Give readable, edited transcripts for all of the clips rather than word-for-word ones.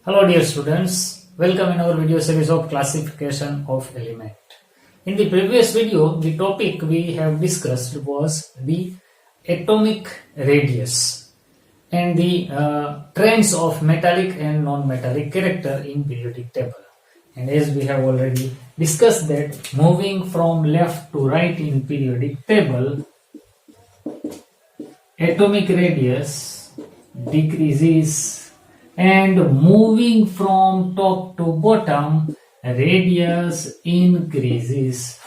Hello dear students, welcome in our video series of classification of element. In the previous video, the topic we have discussed was the atomic radius and the trends of metallic and non-metallic character in periodic table. And as we have already discussed that moving from left to right in periodic table, atomic radius decreases and moving from top to bottom, radius increases.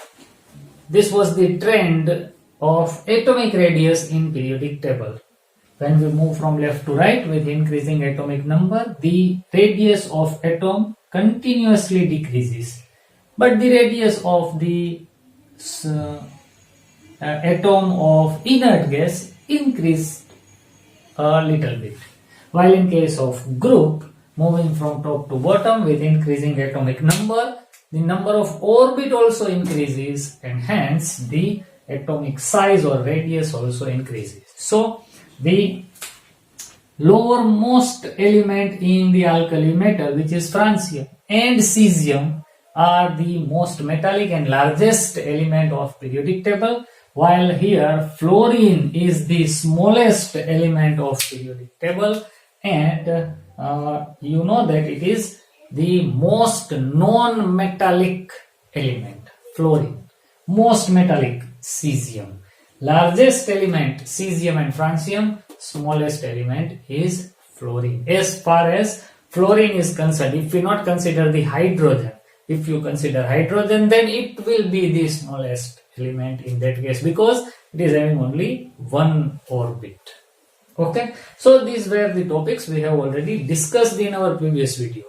This was the trend of atomic radius in periodic table. When we move from left to right with increasing atomic number, the radius of atom continuously decreases, but the radius of the atom of inert gas increased a little bit. While in case of group, moving from top to bottom with increasing atomic number, the number of orbit also increases and hence the atomic size or radius also increases. So the lowermost element in the alkali metal, which is francium and cesium, are the most metallic and largest element of periodic table, while here fluorine is the smallest element of periodic table, and you know that it is the most non-metallic element, fluorine. Most metallic, cesium. Largest element, cesium and francium. Smallest element is fluorine. As far as fluorine is concerned, if we not consider the hydrogen, if you consider hydrogen, then it will be the smallest element in that case because it is having only one orbit. Okay, so these were the topics we have already discussed in our previous video.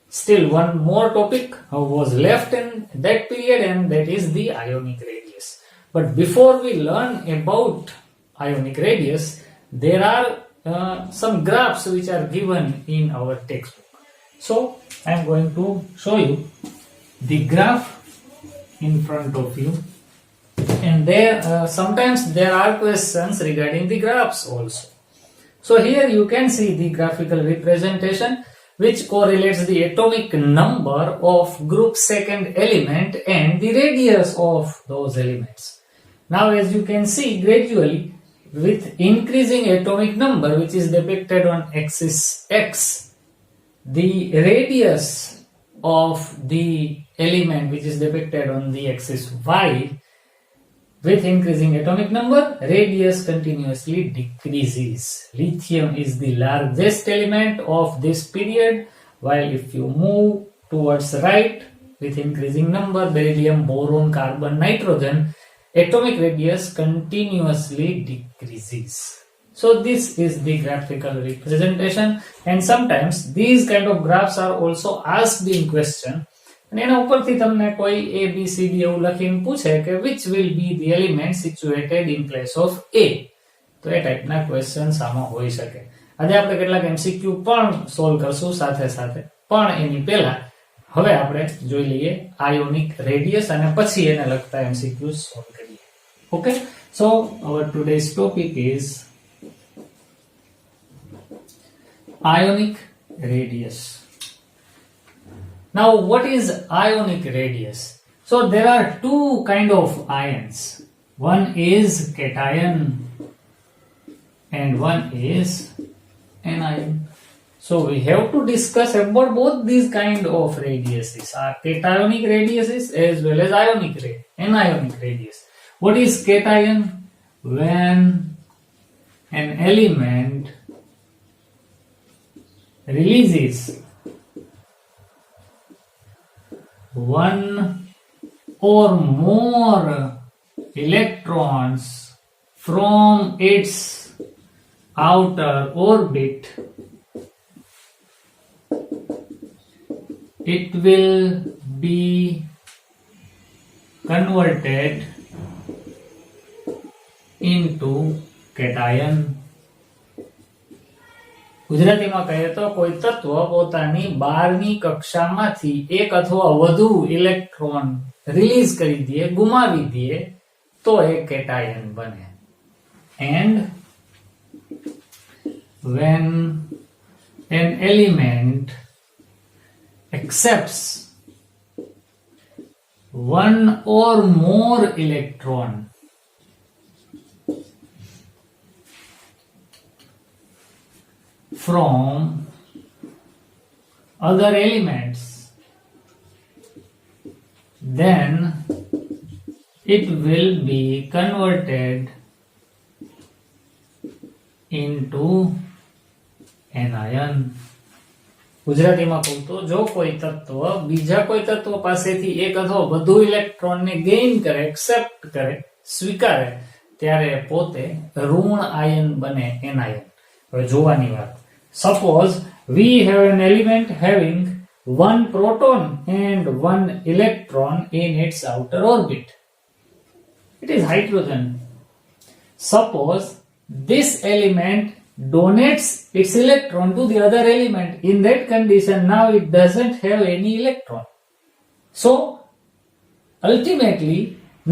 Still one more topic was left in that period, and that is the ionic radius. But before we learn about ionic radius, there are some graphs which are given in our textbook. So I am going to show you the graph in front of you, and there sometimes there are questions regarding the graphs also. So here you can see the graphical representation which correlates the atomic number of group second element and the radius of those elements. Now as you can see, gradually with increasing atomic number, which is depicted on axis X, the radius of the element which is depicted on the axis Y, with increasing atomic number, radius continuously decreases. Lithium is the largest element of this period, while if you move towards right with increasing number, beryllium, boron, carbon, nitrogen, atomic radius continuously decreases. So this is the graphical representation, and sometimes these kind of graphs are also asked in question. અને એના ઉપરથી તમને કોઈ A, B, C, D એવું લખીને પૂછે કે which will be the element situated in place of A. તો એ ટાઈપના ક્વેશ્ચન્સ આમાં હોઈ શકે. આજે આપણે કેટલાક MCQ પણ સોલ્વ કરશું સાથે સાથે. પણ એની પહેલા હવે આપણે જોઈ લઈએ આયોનિક રેડિયસ અને પછી એને લગતા MCQ સોલ્વ કરીએ. Okay, so our today's topic is ionic radius. Now, what is ionic radius? So, there are two kind of ions. One is cation and one is anion. So, we have to discuss about both these kind of radiuses, cationic radiuses as well as anionic radius. What is cation? When an element releases one or more electrons from its outer orbit, it will be converted into cation. ગુજરાતીમાં કહીએ તો કોઈ તત્વ પોતાની બહારની કક્ષામાંથી એક અથવા વધુ ઇલેક્ટ્રોન રિલીઝ કરી દે, ગુમાવી દે, તો એ કેટાયન બને. And when an element accepts one or more electron from other elements, then it will be converted into anion. ગુજરાતીમાં કહું તો જો કોઈ તત્વ બીજા કોઈ તત્વ પાસેથી એક અથવા વધુ ઇલેક્ટ્રોનને ગેઇન કરે, એક્સેપ્ટ કરે, સ્વીકારે, ત્યારે પોતે ઋણ આયન બને, એનાયન. હવે જોવાની વાત. Suppose we have an element having one proton and one electron in its outer orbit. It is hydrogen. Suppose this element donates its electron to the other element. In that condition, now it doesn't have any electron. So, ultimately,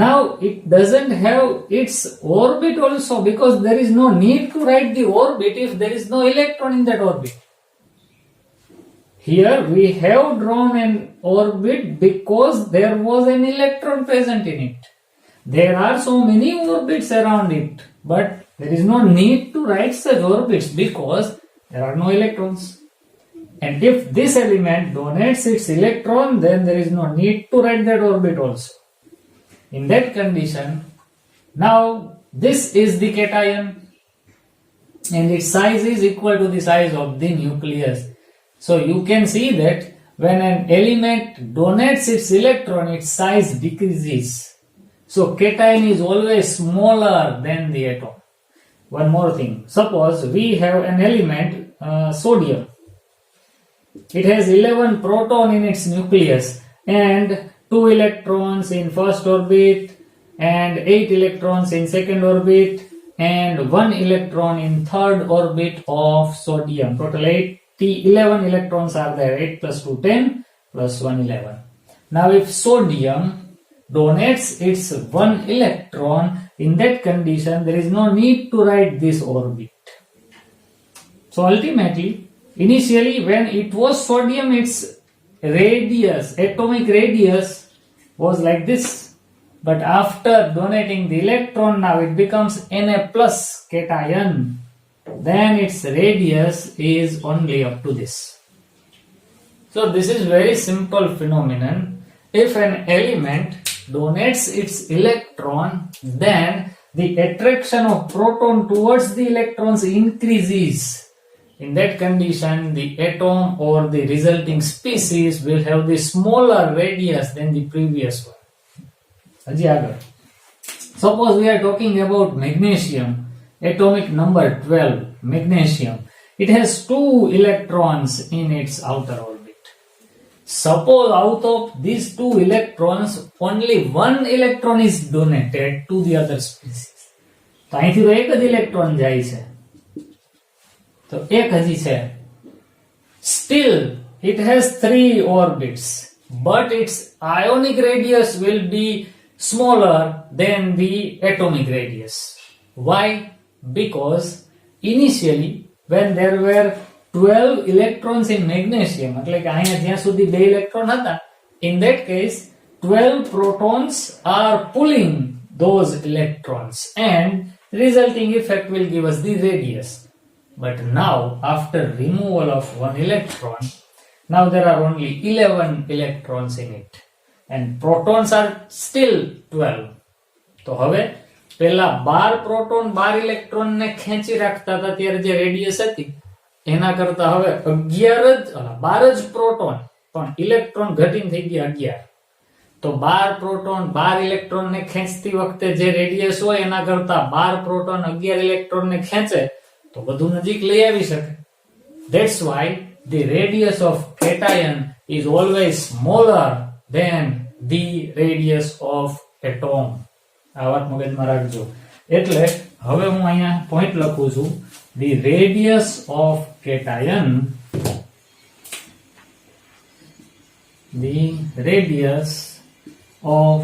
now it doesn't have its orbit also, because there is no need to write the orbit if there is no electron in that orbit. Here we have drawn an orbit because there was an electron present in it. There are so many orbits around it, but there is no need to write such orbits because there are no electrons. And if this element donates its electron, then there is no need to write that orbit also. In that condition, now this is the cation and its size is equal to the size of the nucleus. So you can see that when an element donates its electron, its size decreases. So cation is always smaller than the atom. One more thing. Suppose we have an element, sodium. It has 11 proton in its nucleus and 2 electrons in first orbit and 8 electrons in second orbit and 1 electron in third orbit of sodium. Total 11 electrons are there. 8 plus 2, 10 plus 1, 11. Now if sodium donates its 1 electron, in that condition there is no need to write this orbit. So ultimately, initially when it was sodium, its radius, atomic radius was like this. But after donating the electron, now it becomes Na plus cation. Then its radius is only up to this. So this is very simple phenomenon. If an element donates its electron, then the attraction of proton towards the electrons increases. In that condition, the atom or the resulting species will have the smaller radius than the previous one. Suppose we are talking about magnesium, atomic number 12, magnesium. It has 2 electrons in its outer orbit. Suppose out of these 2 electrons, only 1 electron is donated to the other species. તો અહીંથી તો એક જ electron જાય છે, તો એક હજી છે. Still, it has 3 orbits, but its ionic radius will be smaller than the atomic radius. Why? Because initially, when there were 12 electrons in magnesium, એટલે કે અહીંયા જ્યાં સુધી 2 electron હતા, in that case 12 protons are pulling those electrons and resulting effect will give us the radius. But now, after removal of 1 electron, now there are only 11 electrons in it and protons are still 12. તો હવે પહેલા 12 proton 12 electron ને ખેંચી રાખતા હતા ત્યારે જે radius હતી એના કરતા હવે 12 જ પ્રોટોન, પણ ઇલેક્ટ્રોન ઘટીને થઈ ગયા 11. તો 12 પ્રોટોન 12 ઇલેક્ટ્રોન ને ખેંચતી વખતે જે રેડિયસ હોય એના કરતા 12 પ્રોટોન 11 ઇલેક્ટ્રોન ને ખેંચે તો બધું નજીક લઈ આવી શકે. That's why the radius of cation is always smaller than the radius of atom. આ વાત મગજમાં રાખજો. એટલે હવે હું અહીંયા પોઈન્ટ લખું છું. The radius of cation, the radius of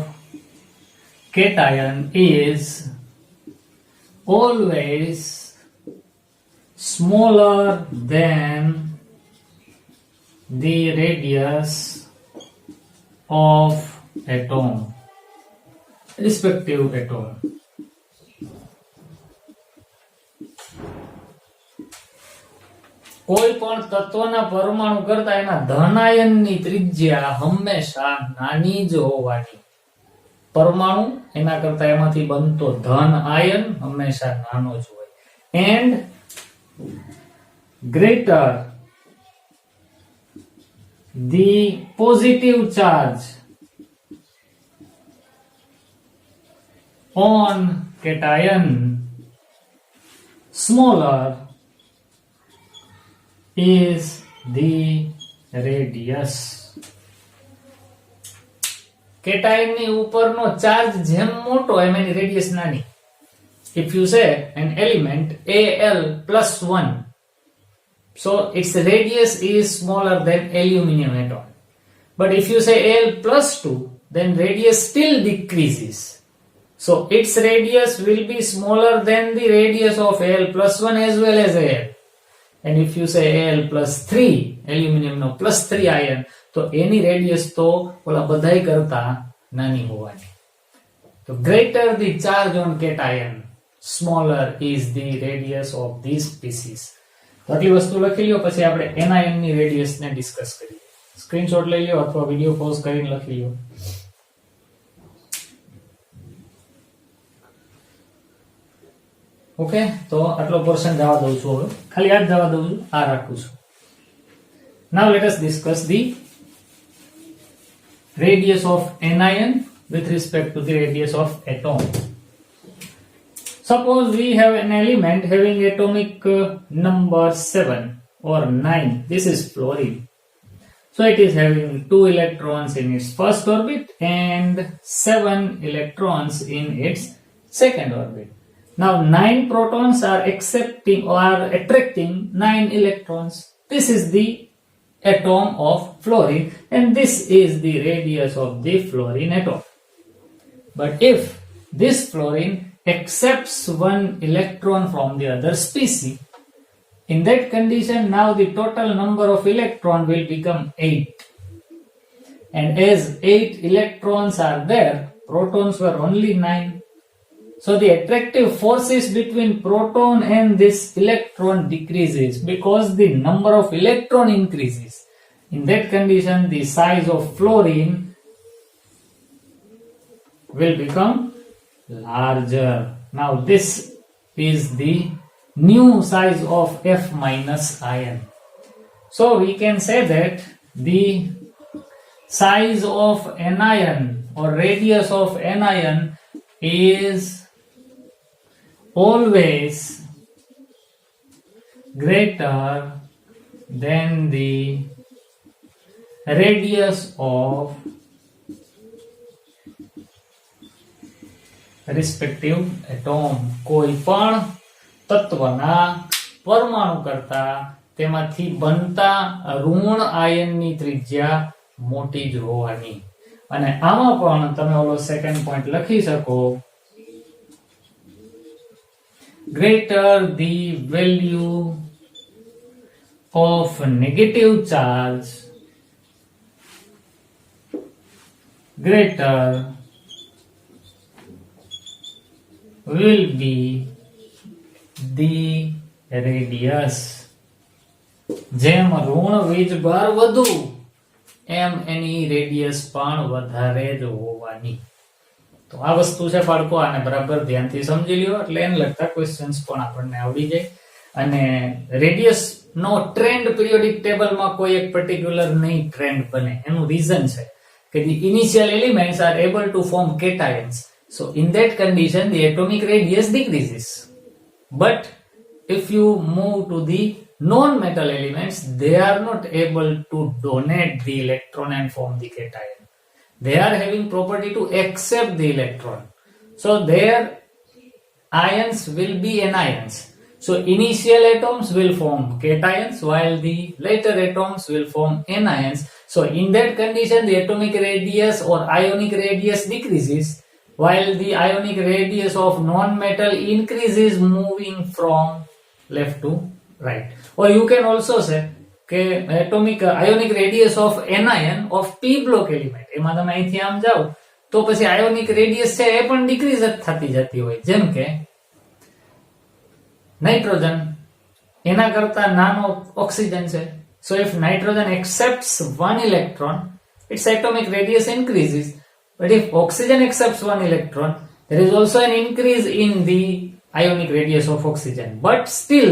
cation is always smaller than the radius of atom, respective atom. કોઈ પણ તત્વના પરમાણુ કરતા એના ધન આયનની ત્રિજ્યા હંમેશા નાની જ હોવાની. પરમાણુ એના કરતા એમાંથી બનતો ધન આયન હંમેશા નાનો જ હોય. And greater the positive charge on cation, smaller is the radius. Cation ની ઉપરનો ચાર્જ જેમ મોટો એમ એની રેડિયસ નાની. If you say an element Al plus 1, so its radius is smaller than aluminum atom. But if you say Al plus 2, then radius still decreases. So its radius will be smaller than the radius of Al plus 1 as well as Al. And if you say Al plus 3, aluminum no plus 3 ion, तो any radius तो ओला बधाई करता नानी होवानी. So greater the charge on cation, smaller is the radius of this species. તો આટલી વસ્તુ લખી લ્યો, પછી આપણે anion ની રેડિયસ ને ડિસ્કસ કરીએ. સ્ક્રીનશોટ લઈ લ્યો અથવા વિડિયો પોઝ કરીને લખી લ્યો. ઓકે, તો આટલો પોર્શન જવા દઉં છું. હવે ખાલી આ જ જવા દઉં છું, આ રાખું છું. Now let us discuss the radius of anion with respect to the radius of atom. Suppose we have an element having atomic number 7 or 9. This is fluorine. So it is having 2 electrons in its first orbit and 7 electrons in its second orbit. Now 9 protons are attracting 9 electrons. This is the atom of fluorine and this is the radius of the fluorine atom. But if this fluorine accepts 1 electron from the other species, in that condition now the total number of electrons will become 8. And as 8 electrons are there, protons were only 9. So the attractive forces between proton and this electron decreases because the number of electron increases. In that condition, the size of fluorine will become larger. Now this is the new size of F minus ion. So we can say that the size of anion or radius of anion is always greater than the radius of respective atom. કોઈ પણ તત્વના પરમાણુ કરતા તેમાંથી બનતા ઋણ આયનની ત્રિજ્યા મોટી જ હોવાની. અને આમાં પણ તમે ઓલો સેકન્ડ પોઈન્ટ લખી શકો, greater the value of negative charge, greater will be the radius. જેમ ઋણ વીજભાર વધુ એમ એની રેડિયસ પણ વધારે જ હોવાની. તો આ વસ્તુ છે બાળકો, આને બરાબર ધ્યાનથી સમજી લ્યો એટલે એને લગતા ક્વેશ્ચન્સ પણ આપણને આવડી જાય. અને રેડિયસ નો ટ્રેન્ડ પિરિયોડિક ટેબલમાં કોઈ એક પર્ટિક્યુલર નહીં ટ્રેન્ડ બને. એનું રીઝન છે કે the initial elements are able to form cations. So in that condition the atomic radius decreases. But if you move to the non-metal elements, they are not able to donate the electron and form the cation. They are having property to accept the electron. So their ions will be anions. So initial atoms will form cations while the later atoms will form anions. So in that condition the atomic radius or ionic radius decreases while the ionic radius of non-metal increases moving from left to right. Or you can also say કે atomic ionic radius of anion of P block element, એમાં તમે અહીંથી આમ જાઓ તો પછી ionic radius છે એ પણ ડિક્રીઝ જ થતી જતી હોય. જેમ કે નાઇટ્રોજન એના કરતા નાનો ઓક્સિજન છે. So if nitrogen accepts one electron, its atomic radius increases. But if oxygen accepts one electron, there is also an increase in the ionic radius of oxygen. But still,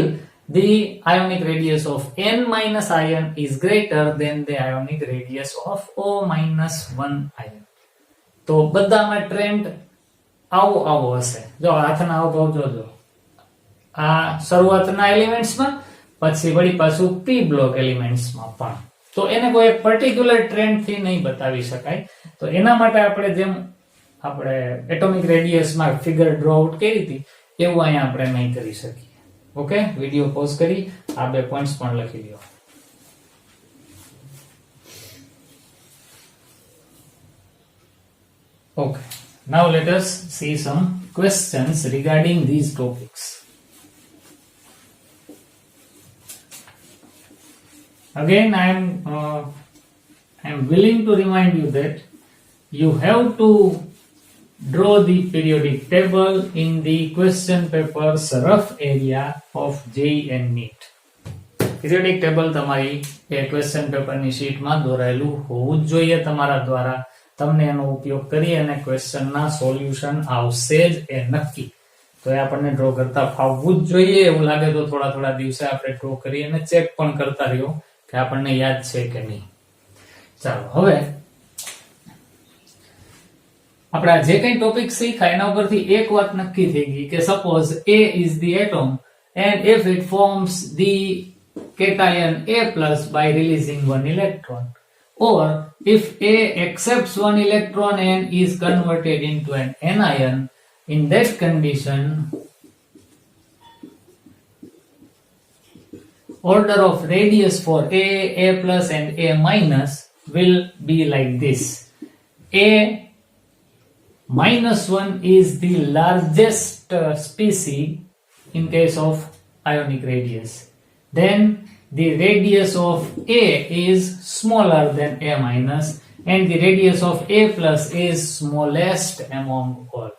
the ionic radius of N minus ion is greater than the ionic radius of O minus 1 ion. તો બધામાં trend આવો હશે. જો હાથના હાવભાવ જોજો. આ શરૂઆતના એલિમેન્ટ્સમાં, પછી વળી પાછું પી બ્લોક એલિમેન્ટ્સમાં પણ. તો એને કોઈ પર્ટિક્યુલર ટ્રેન્ડ થી નહીં બતાવી શકાય. તો એના માટે આપણે જેમ આપણે એટોમિક રેડિયસમાં ફિગર ડ્રો આઉટ કરી હતી એવું અહીંયા આપણે નહીં કરી શકીએ. ઓકે, વિડિયો પોઝ કરી આ બે પોઈન્ટ્સ પણ લખી લ્યો. Okay, now let us see some questions regarding these topics. Again, I am willing to remind you that you have to draw the periodic table in the question paper's rough area of JEE and NEET. Periodic table તમારી એ question paper ની sheet માં દોરાયેલું હોવું જ જોઈએ તમારા દ્વારા. તમને એનો ઉપયોગ કરી અને ક્વેશ્ચન ના સોલ્યુશન આવશે જ એ નક્કી. તો એ આપણને ડ્રો કરતા ફાવવું જ જોઈએ. એવું લાગે તો થોડા થોડા દિવસે આપણે ડ્રો કરી અને ચેક પણ કરતા રહ્યો કે આપણને યાદ છે કે નહીં. ચાલો હવે આપણે જે કંઈ ટોપિક શીખ્યા એના ઉપરથી એક વાત નક્કી થઈ ગઈ કે suppose A is the atom and if it forms the cation A plus by releasing one electron, or if A accepts one electron and is converted into an anion, in that condition order of radius for A plus and A minus will be like this. A minus 1 is the largest species in case of ionic radius. Then the radius of A is smaller than A minus and the radius of A plus is smallest among all.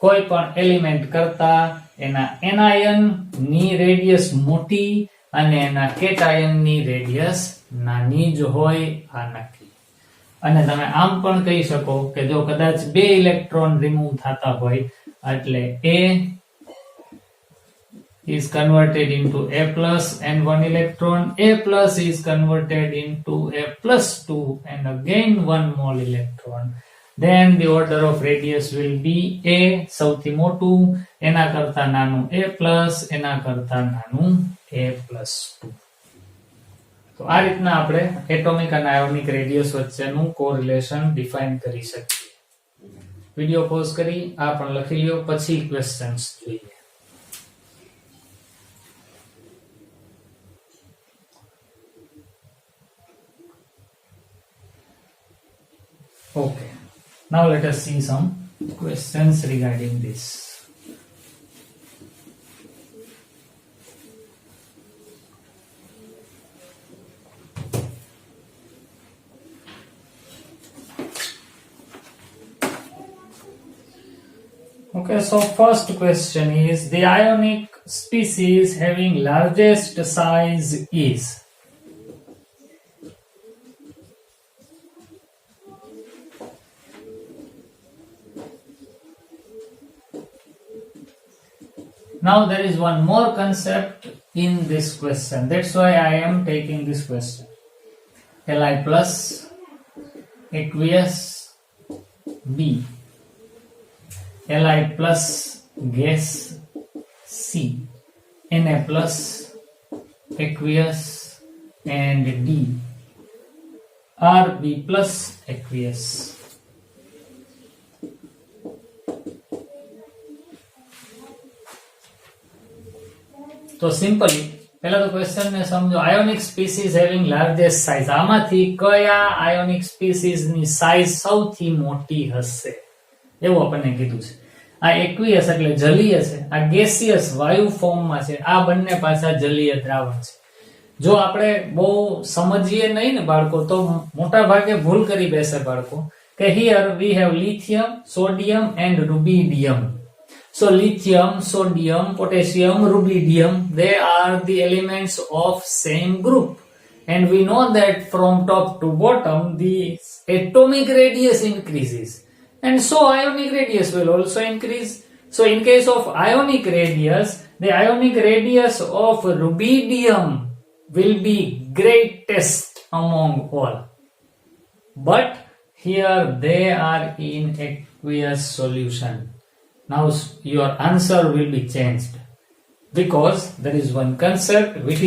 કોઈ પણ element કરતા એના anion ની radius મોટી અને એના cation ની radius નાની જ હોય, આ નક્કી. અને તમે આમ પણ કહી શકો કે જો કદાચ બે ઇલેક્ટ્રોન રિમૂવ થતા હોય એટલે A is converted into A plus and one electron, A plus is converted into A plus 2 and again one more electron. Then the order of radius will be A સૌથી મોટું, એના કરતા નાનું A plus, એના કરતા નાનું A plus 2. તો આ રીતના આપણે એટોમિક અને આયોનિક રેડિયસ વચ્ચેનું કોરિલેશન ડિફાઇન કરી શકીએ. વિડિયો પોઝ કરી આ પણ લખી લ્યો, પછી ક્વેશ્ચન્સ જોઈએ. Okay, now let us see some questions regarding this. Okay, so first question is the ionic species having largest size is. Now there is one more concept in this question. That's why I am taking this question. Li plus aqueous B, Li plus gas C, Na plus aqueous and D, Rb plus aqueous. તો simply પહેલા તો question ને સમજો. Ionic species having largest size, આમાંથી કયા ionic species ની size સૌથી મોટી હશે એવું આપણને કીધું છે. આ એક્વિયસ એટલે જલીય છે, આ ગેસિયસ વાયુ ફોર્મમાં છે, આ બંને પાછા જલીય દ્રાવણ છે. જો આપણે બહુ સમજીએ નહીં ને બાળકો તો મોટા ભાગે ભૂલ કરી બેસે બાળકો કે here we have lithium, sodium and rubidium. So lithium, sodium, potassium, rubidium, they are the elements of same group. And we know that from top to bottom the atomic radius increases. And so ionic radius will also increase. So in case of ionic radius, the ionic radius of rubidium will be greatest among all. But here they are in aqueous solution. Now your answer will be changed because there is one concept which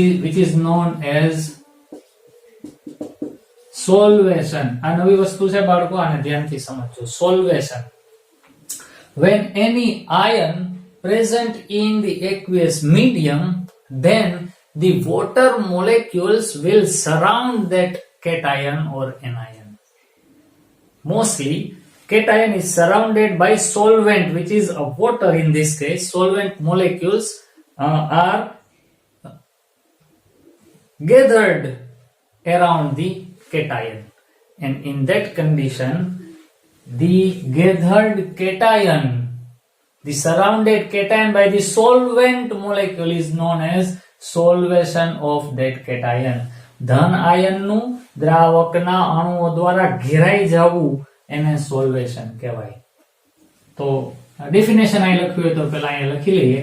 is known as solvation. આ નવી વસ્તુ છે બાળકો, આને ધ્યાનથી સમજજો. Solvation. When any ion present in the aqueous medium, then the water molecules will surround that cation or anion. Mostly cation is surrounded by solvent, which is a water in this case. Solvent molecules are gathered around the cation, and in that condition the gathered cation, the surrounded cation by the solvent molecule is known as solvation of that cation. ધન આયનનું દ્રાવકના અણુઓ દ્વારા ઘેરાઈ જવું એને સોલ્વેશન કહેવાય. તો definition અહીં લખ્યું હોય તો પેલા અહીં લખી લઈએ.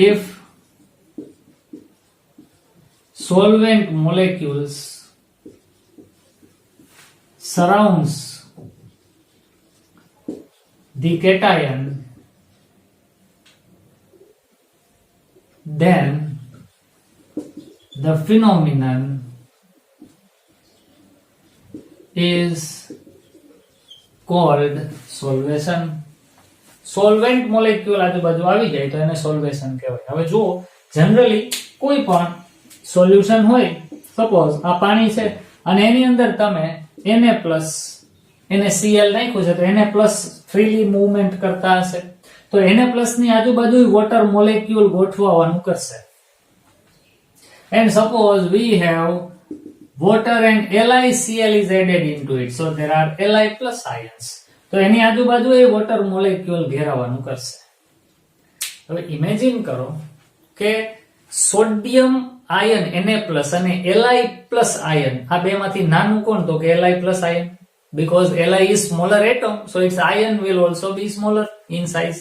If solvent molecules surrounds the cation, then the phenomenon is called solvation. Solvent molecule આજુબાજુ આવી જાય તો એને સોલ્વેશન કહેવાય. હવે જુઓ, જનરલી કોઈ પણ સોલ્યુશન હોય, સપોઝ આ પાણી છે અને એની અંદર તમે Na+ NaCl નાખ્યું છે તો Na+ ફ્રીલી મૂવમેન્ટ કરતા હશે, તો Na+ ની આજુબાજુ વોટર મોલેક્યુલ ગોઠવવાનું કરશે. And suppose we have water and LiCl is added into it, so there are Li plus ions. તો એની આજુબાજુ એ વોટર મોલેક્યુલ ઘેરાવાનું કરશે. હવે ઇમેજિન કરો કે સોડિયમ આયન Na+ અને Li plus આયન, આ બેમાંથી નાનું કોણ? તો કે Li plus ion, because Li is smaller atom, so its ion will also be smaller in size.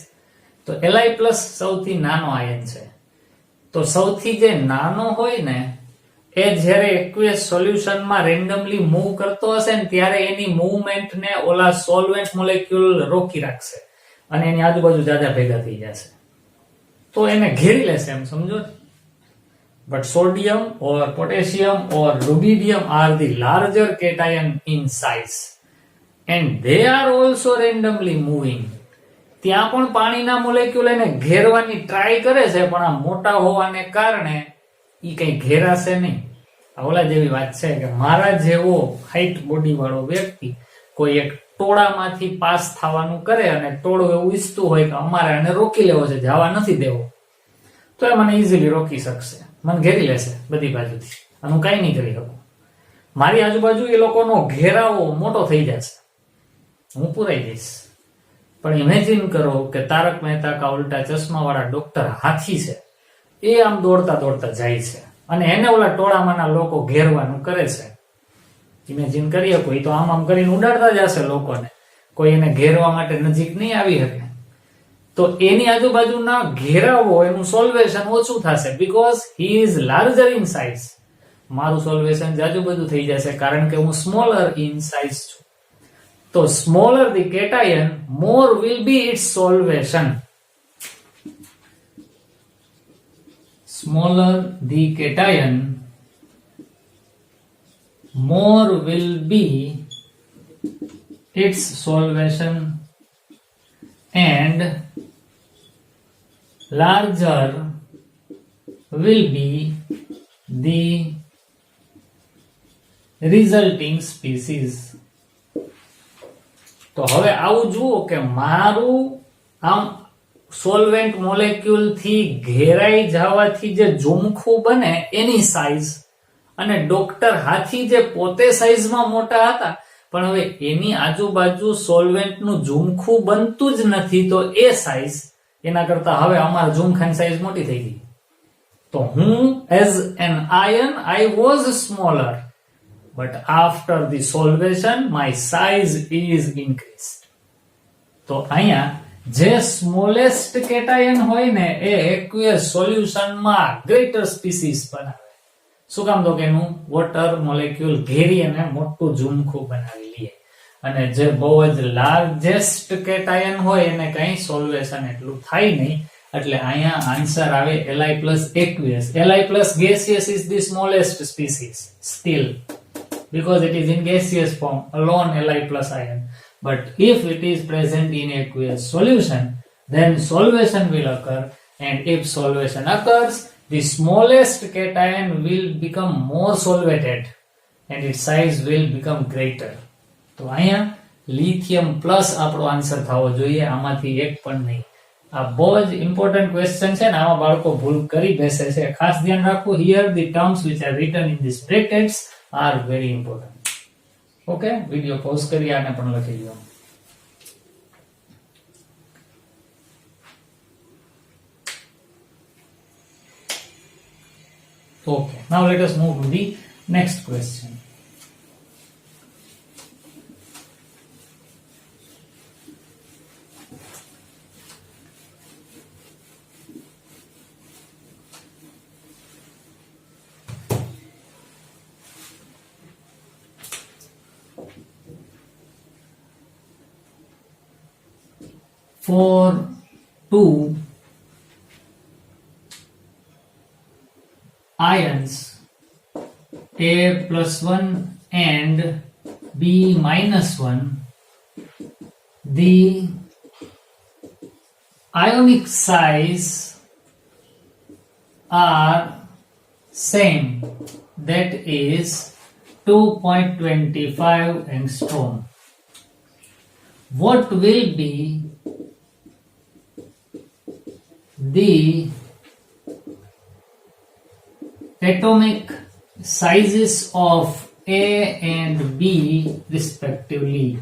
તો Li plus સૌથી નાનો આયન છે. તો સૌથી જે નાનો હોય ને એ જ્યારે એક્વિયસ સોલ્યુશનમાં રેન્ડમલી મૂવ કરતો હશે ને ત્યારે એની મૂવમેન્ટને ઓલા સોલ્વેન્ટ મોલેક્યુલ રોકી રાખશે અને એની આજુબાજુ જાજા ભેગા થઈ જશે, તો એને ઘેરી લેશે, એમ સમજો. But sodium or potassium or rubidium are the larger cation in size and they are also randomly moving. ત્યાં પણ પાણીના મોલેક્યુલ એને ઘેરવાની ટ્રાય કરે છે, પણ આ મોટા હોવાને કારણે ઈ કઈ ઘેરાશે નહીં. ઓલા જેવી વાત છે કે મારા જેવો હાઈટ બોડી વાળો વ્યક્તિ કોઈ એક ટોળામાંથી પાસ થવાનું કરે અને ટોળું એવું ઈચ્છતું હોય કે અમારે આને રોકી લેવો છે, જવા નથી દેવો, તો એ મને ઈઝીલી રોકી શકશે, મને ઘેરી લેશે બધી બાજુથી અને હું કઈ નહીં કરી શકું. મારી આજુબાજુ એ લોકોનો ઘેરાવો મોટો થઈ જશે, હું પુરાઈ જઈશ. પણ ઇમેજિન કરો કે તારક મહેતા કા ઉલ્ટા ચશ્મા વાળા ડોક્ટર હાથી છે, એ આમ દોડતા દોડતા જાય છે અને એને ઓલા ટોળામાંના લોકો ઘેરવાનું કરે છે. ઇમેજિન કરી શકો, એ તો આમ આમ કરીને ઉડાડતા જશે લોકોને, કોઈ એને ઘેરવા માટે નજીક નહીં આવી શકે. તો એની આજુબાજુના ઘેરાવો, એનું સોલ્વેશન ઓછું થશે because he is larger in size. મારું સોલ્વેશન જાજુ બધું થઈ જશે કારણ કે હું સ્મોલર ઇન સાઇઝ છું. તો smaller the cation, more will be its solvation. Smaller the cation, more will be its solvation, and larger will be the resulting species. તો હવે આવું જુઓ કે મારું આમ સોલ્વેન્ટ મોલેક્યુલ થી ઘેરાઈ જવાથી જે ઝુમખું બને એની સાઈઝ અને ડોક્ટર હાથી જે પોતે સાઈઝમાં મોટા હતા પણ હવે એની આજુબાજુ સોલ્વેન્ટનું ઝુમખું બનતું જ નથી તો એ સાઈઝ એના કરતા હવે અમારા ઝુમખાની સાઈઝ મોટી થઈ ગઈ. તો હું as an ion I was smaller but after the solvation my size is increased. તો અહીંયા જે સ્મોલેસ્ટ કેટાયન હોય ને એ એક્વિયસ સોલ્યુશનમાં ગ્રેટર સ્પીસીસ બનાવે. શું કામ? તો કે એનું વોટર મોલેક્યુલ ઘેરી અને મોટું ઝુમખું બનાવી લે. અને જે બહુ જ લાર્જેસ્ટ કેટાયન હોય એને કઈ સોલ્વેશન એટલું થાય નહીં એટલે અહીંયા આન્સર આવે Li plus aqueous. Li plus gaseous is the smallest species still because it is in gaseous form alone Li plus ion. But if it is present in aqueous solution then solvation will occur, and if solvation occurs the smallest cation will become more solvated and its size will become greater. તો અહીંયા lithium plus આપણો answer થવો જોઈએ, આમાંથી એક પણ નહીં. આ બહુ જ ઇમ્પોર્ટન્ટ ક્વેશ્ચન છે ને આમાં બાળકો ભૂલ કરી બેસે છે. ખાસ ધ્યાન રાખવું, here the terms which are written in these brackets are very important. Okay, video pause કરી આને પણ લખી લો. Okay, now let us move to the next question. For two ions A plus 1 and B minus 1, the ionic size are same, that is 2.25 angstrom. What will be the atomic sizes of A and B respectively?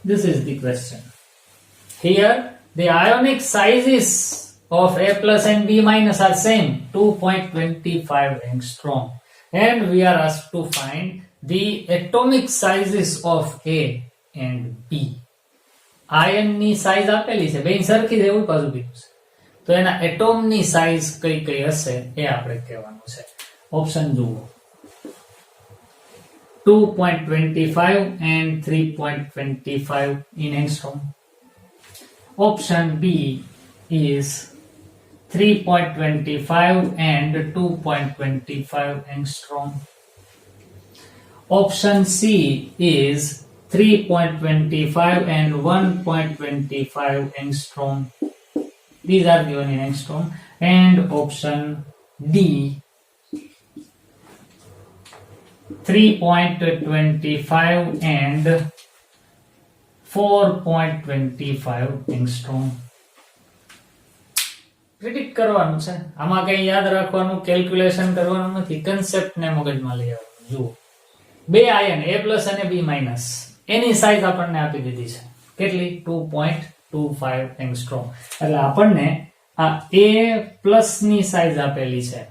This is the question. Here the ionic sizes of A plus and B minus are same, 2.25 angstrom, and we are asked to find the atomic sizes of A and B. Ion ની size આપેલી છે, બેય સરખી જ એવું પાછું કીધું છે, તો એના એટોમ ની સાઈઝ કઈ કઈ હશે એ આપણે કહેવાનું છે. ઓપ્શન જુઓ, 2.25 and 3.25 in angstrom. Option B is 3.25 and 2.25 angstrom. Option C is 3.25 and 1.25 angstrom. These are given in angstrom. And option D, 3.25 and 4.25 angstrom. Predict કરવાનું છે, આમાં કઈ યાદ રાખવાનું, કેલ્ક્યુલેશન કરવાનું નથી, કન્સેપ્ટ ને મગજમાં લઈ આવવાનું. જુઓ, બે આયન A પ્લસ અને B માઇનસ, એની સાઈઝ આપણને આપી દીધી છે, કેટલી? 2.25 એંગસ્ટ્રોમ. એટલે આપણને આ A પ્લસ ની સાઈઝ આપેલી છે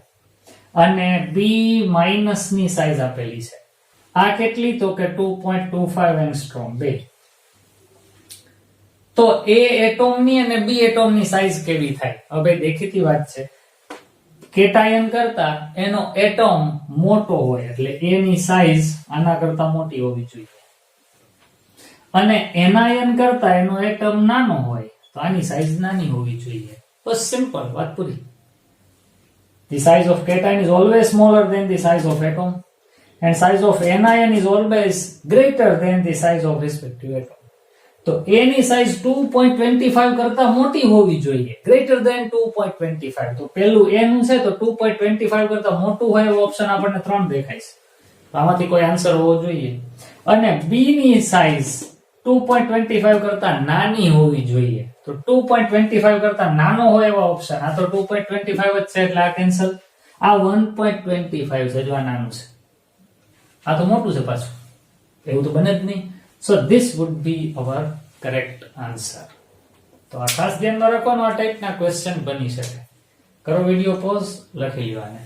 અને B માઇનસ ની સાઈઝ આપેલી છે. આ કેટલી? તો કે 2.25 એંગસ્ટ્રોમ બે. તો A એટોમ ની અને B એટોમ ની સાઈઝ કેવી થાય? હવે દેખીતી વાત છે, કેટાયન કરતા એનો એટમ મોટો હોય એટલે A ની સાઈઝ આના કરતા મોટી હોવી જોઈએ, અને એનાયન કરતા એનો એટમ નાનો હોય તો આની સાઈઝ નાની હોવી જોઈએ. બસ સિમ્પલ, વાત પૂરી. The size of cation is always smaller than the size of atom, and size of anion is always greater than the size of respective atom. તો A ની સાઈઝ 2.25 કરતા મોટી હોવી જોઈએ, greater than 2.25. તો પેલું A નું છે તો 2.25 કરતા મોટું હોય એવો ઓપ્શન આપણને 3 દેખાય છે, તો આમાંથી કોઈ આન્સર હોવો જોઈએ. અને B ની સાઈઝ 2.25 કરતા નાની હોવી જોઈએ. તો 2.25 કરતા નાનો હોય એવા ઓપ્શન. આ તો 2.25 જ છે એટલે આ કેન્સલ. આ 1.25 છે, જો આ નાનું છે, આ તો મોટું છે પાછું, એવું તો બને જ નહીં. So this would be our correct answer. તો આ ખાસ ધ્યાનમાં રાખવાનું, આ ટાઈપના ક્વેશ્ચન બની શકે. કરો વિડિયો પોઝ, લખી લો આને.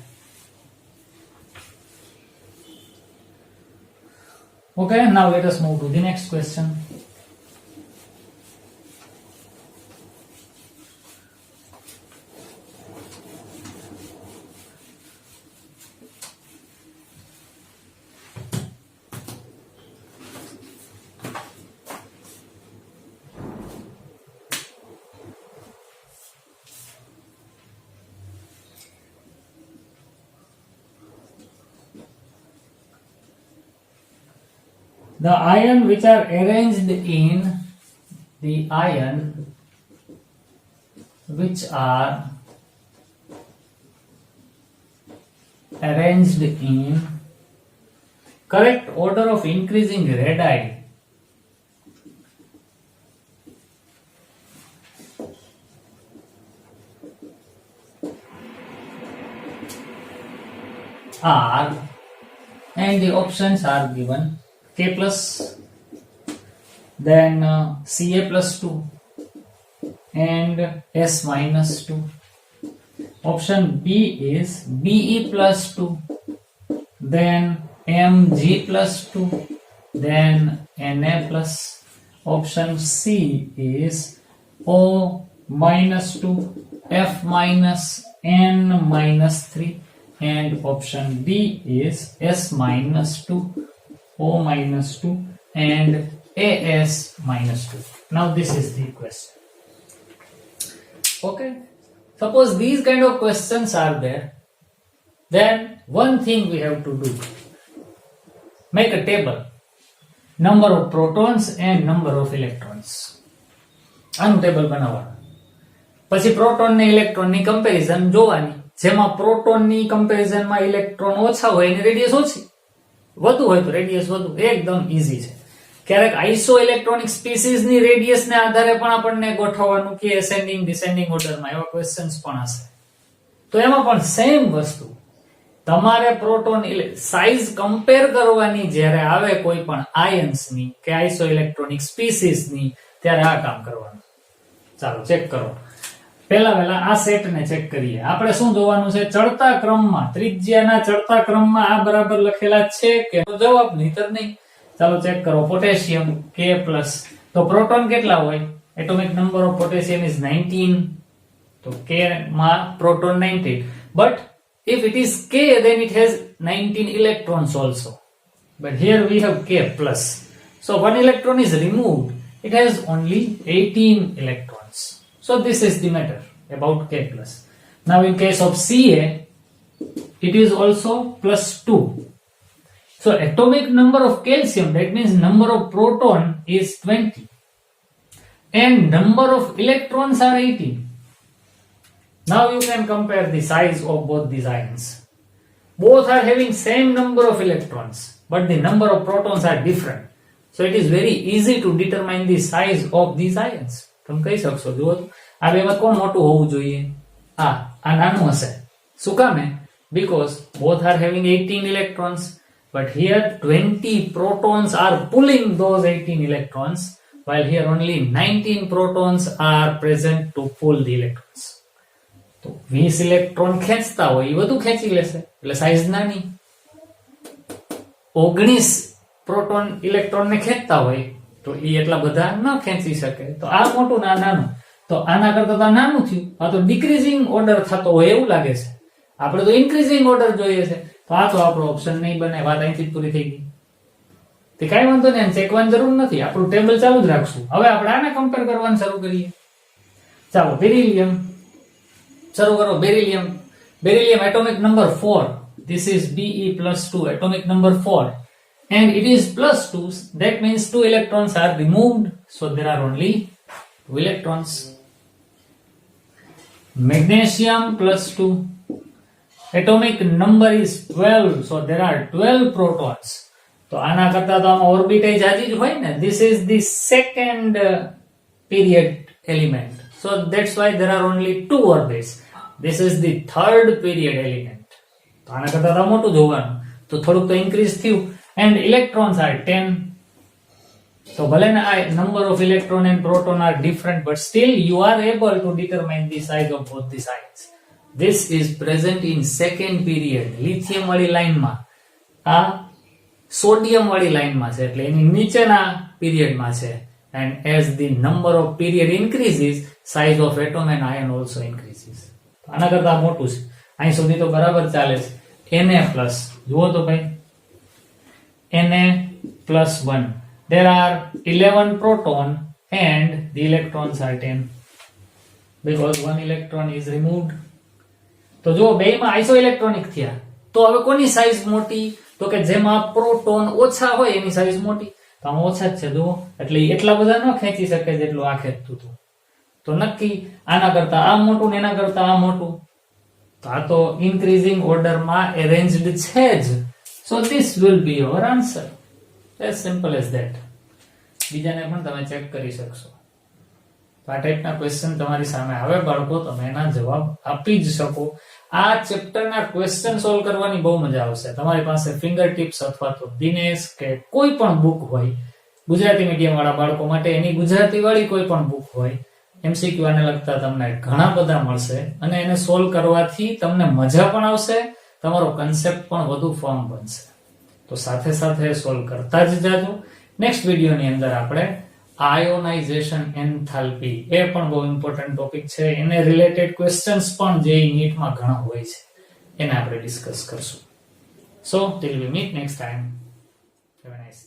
Okay, now let us move to the next question. The ion which are arranged in the ion which are arranged in correct order of increasing radii are, and the options are given: K plus, then Ca plus 2 and S minus 2. Option B is Be plus 2, then Mg plus 2, then Na plus. Option C is O minus 2, F minus, N minus 3, and option D is S minus 2, O minus 2, and As minus 2. Now this is the question. Okay, suppose these kind of questions are there, then one thing we have to do: make a table, number of protons and number of electrons. આનું table બનાવવાનું. પછી proton ને electron ની comparison જોવાની, જેમાં proton ની comparison માં electron ઓછા હોય એની રેડિયસ ઓછી, વધુ હોય તો રેડિયસ વધુ. એકદમ ઈઝી છે. ક્યારેક આઇસો ઇલેક્ટ્રોનિક સ્પીસીઝ ની રેડિયસ ને આધારે પણ આપણને ગોઠવવાનું કે એસેન્ડિંગ ડિસેન્ડિંગ ઓર્ડરમાં, એવા ક્વેશ્ચન્સ પણ હશે. તો એમાં પણ સેમ વસ્તુ, તમારે પ્રોટોન સાઇઝ કમ્પેર કરવાની જ્યારે આવે કોઈ પણ આયન્સ ની કે આઇસો ઇલેક્ટ્રોનિક સ્પીસીઝ ની, ત્યારે આ કામ કરવાનું. ચાલો ચેક કરો. પહેલા આ સેટ ને ચેક કરીએ. આપણે શું જોવાનું છે? ચડતા ક્રમમાં, ત્રિજ્યાના ચડતા ક્રમમાં આ બરાબર લખેલા છે કે? જવાબ નહીતર નહીં. ચાલો ચેક કરો. પોટેશિયમ K+, તો પ્રોટોન કેટલા હોય? Atomic number of potassium is 19, તો K માં proton 19, but if it is K then it has 19 electrons also, but here we have K+, so one electron is removed, it has only 18 electrons. So this is the matter about K+. Now in case of Ca, it is also +2. So atomic number of calcium, that means number of proton is 20 and number of electrons are 18. Now you can compare the size of both these ions. Both are having same number of electrons, but the number of protons are different. So it is very easy to determine the size of these ions. તમે કહી શકશો, જુઓ આ બેમાં કોણ મોટું હોવું જોઈએ? આ નાનું હશે. શું કામે? Because both are having 18 electrons, but here 20 protons are pulling those 18 electrons, while here only 19 protons are present to pull the electrons. તો 20 ઇલેક્ટ્રોન ખેંચતા હોય એ વધુ ખેંચી લેશે, એટલે સાઈઝ નાની. 19 પ્રોટોન ઇલેક્ટ્રોન ને ખેંચતા હોય તો એ એટલા બધા ન ખેંચી શકે. તો આ મોટું ના નાનું, તો આના કરતા તો નાનું થયું. આ તો ડિક્રીઝિંગ ઓર્ડર થતો હોય એવું લાગે છે. આપણે તો ઇન્ક્રીઝિંગ ઓર્ડર જોઈએ છે. તો આ તો આપણો ઓપ્શન નહીં બને. વાત અહીંથી જ પૂરી થઈ ગઈ. તે કાંઈ વાંધો નહીં, ચેકવાની જરૂર નથી. આપણું ટેબલ ચાલુ જ રાખશું. હવે આપણે આને કમ્પેર કરવાનું શરૂ કરીએ. ચાલો બેરિલિયમ શરૂ કરો. Beryllium atomic number 4. This is Be+2, atomic number 4, and it is +2. That means 2 electrons are removed, so there are only 2 electrons. Magnesium +2, atomic number is 12, so there are 12 protons, તો આના કરતા તો આમાં ઓર્બિટ જાજી જ હોય ને. This is the second period element, so that's why there are only 2 orbits. This is the third period element. તો આના કરતા તો મોટું જોવાનું, તો થોડુંક તો ઇન્ક્રીઝ થયું. And electrons are 10. So ભલે ને આ number of electron and proton are different, but still you are able to determine the size of both the sides. This is present in second period. lithium વાળી લાઈનમાં, આ sodium વાળી લાઈનમાં છે, એટલે એની નીચેના પીરિયડમાં છે. And as the number of period increases, size of atom and ion also increases. આના કરતા મોટું છે. અહીં સુધી તો બરાબર ચાલે છે. Na plus, જુઓ તો ભાઈ, Na plus 1. There are 11 proton and the electrons are 10 because 1 electron is removed. તો જો બેયમાં આઇસો ઇલેક્ટ્રોનિક થયા, તો હવે કોની સાઈઝ મોટી? તો કે જેમાં પ્રોટોન ઓછા હોય એની સાઈઝ મોટી. તો આમાં ઓછા જ છે, જુઓ, એટલે એટલા બધા ન ખેંચી શકે જેટલું આ ખેંચતું હતું. તો નક્કી આના કરતા આ મોટું ને એના કરતા આ મોટું. તો આ તો ઇન્ક્રીઝિંગ ઓર્ડરમાં અરેન્જ્ડ છે જ. So this will be your answer. As simple as that. બીજાને પણ તમે ચેક કરી શકશો. આ ટાઈપના ક્વેશ્ચન તમારી સામે આવે બાળકો, તમે એના જવાબ આપી જ શકો. આ ચેપ્ટરના ક્વેશ્ચન સોલ્વ કરવાની બહુ મજા આવશે. તમારી પાસે ફિંગર ટિપ્સ અથવા તો દિનેશ કે કોઈ પણ બુક હોય, ગુજરાતી મીડિયમ વાળા બાળકો માટે એની ગુજરાતી વાળી કોઈ પણ બુક હોય, એમસીક્યુ આને લગતા તમને ઘણા બધા મળશે, અને એને સોલ્વ કરવાથી તમને મજા પણ આવશે, તમારો કન્સેપ્ટ પણ વધુ ફર્મ બનશે. તો સાથે સાથે સોલ્વ કરતા જ જાજો. નેક્સ્ટ વિડીયોની અંદર આપણે આયોનાઇઝેશન એન્થાલ્પી, એ પણ બહુ ઇમ્પોર્ટન્ટ ટોપિક છે, એને રિલેટેડ ક્વેશ્ચન્સ પણ જે નીટમાં ઘણા હોય છે, એને આપણે ડિસ્કસ કરશું. So till we meet next time. Have a nice